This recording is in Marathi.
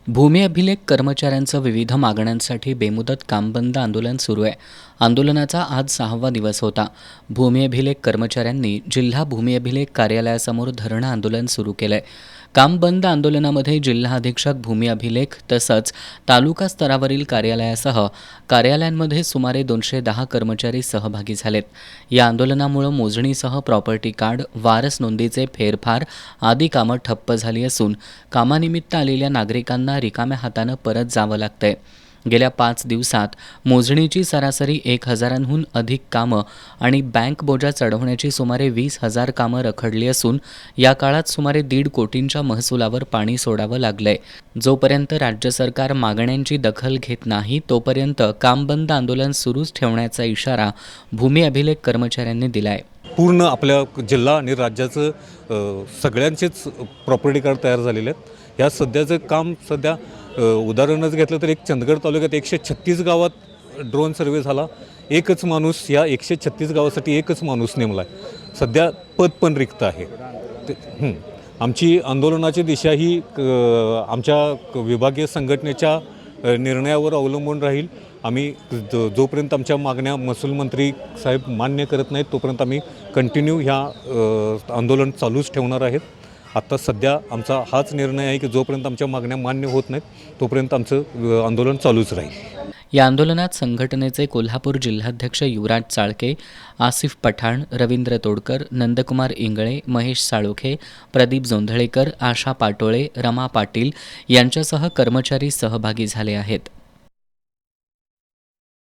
भूमी अभिलेख कर्मचाऱ्यांचं विविध मागण्यांसाठी बेमुदत कामबंद आंदोलन सुरू आहे. आंदोलनाचा आज 6वा दिवस होता. भूमी अभिलेख कर्मचाऱ्यांनी जिल्हा भूमी अभिलेख कार्यालयासमोर धरणं आंदोलन सुरू केलंय. काम बंद आंदोलनामध्ये जिल्हा अधीक्षक भूमी अभिलेख तसंच तालुका स्तरावरील कार्यालयासह कार्यालयांमध्ये सुमारे 210 कर्मचारी सहभागी झालेत. या आंदोलनामुळे मोजणीसह प्रॉपर्टी कार्ड, वारस नोंदीचे फेरफार आदी कामं ठप्प झाली असून कामानिमित्त आलेल्या नागरिकांना रिकाम्या हातानं परत जावं लागतंय. गेल्या 5 दिवसात मोजणीची सरासरी 1,000हून अधिक कामं आणि बँक बोजा चढवण्याची सुमारे 20,000 कामं रखडली असून या काळात सुमारे 1.5 कोटींच्या महसुलावर पाणी सोडावं लागलंय. जोपर्यंत राज्य सरकार मागण्यांची दखल घेत नाही तोपर्यंत काम बंद आंदोलन सुरूच ठेवण्याचा इशारा भूमी अभिलेख कर्मचाऱ्यांनी दिलाय. पूर्ण आपल्या जिल्हा आणि राज्याचं सगळ्यांचेच प्रॉपर्टी कार्ड तयार झालेले आहेत. ह्या सध्याचं काम उदाहरणच घेतलं तर एक चंदगड तालुक्यात 136 गावात ड्रोन सर्वे झाला. एकच माणूस या 136 गावासाठी एकच माणूस नेमला आहे. सध्या पद पण रिक्त आहे. आमची आंदोलनाची दिशा ही आमच्या विभागीय संघटनेच्या निर्णयावर अवलंबून राहील. आम्ही जोपर्यंत आमच्या मागण्या महसूल मंत्री साहेब मान्य करत नाहीत तोपर्यंत आम्ही कंटिन्यू ह्या आंदोलन चालूच ठेवणार आहेत. आत्ता सध्या आमचा हाच निर्णय आहे की जोपर्यंत आमच्या मागण्या मान्य होत नाहीत तोपर्यंत आमचं आंदोलन चालूच राहील. या आंदोलनात संघटनेचे कोल्हापूर जिल्हाध्यक्ष युवराज चाळके, आसिफ पठाण, रवींद्र तोडकर, नंदकुमार इंगळे, महेश साळोखे, प्रदीप जोंधळेकर, आशा पाटोळे, रमा पाटील यांच्यासह कर्मचारी सहभागी झाले आहेत.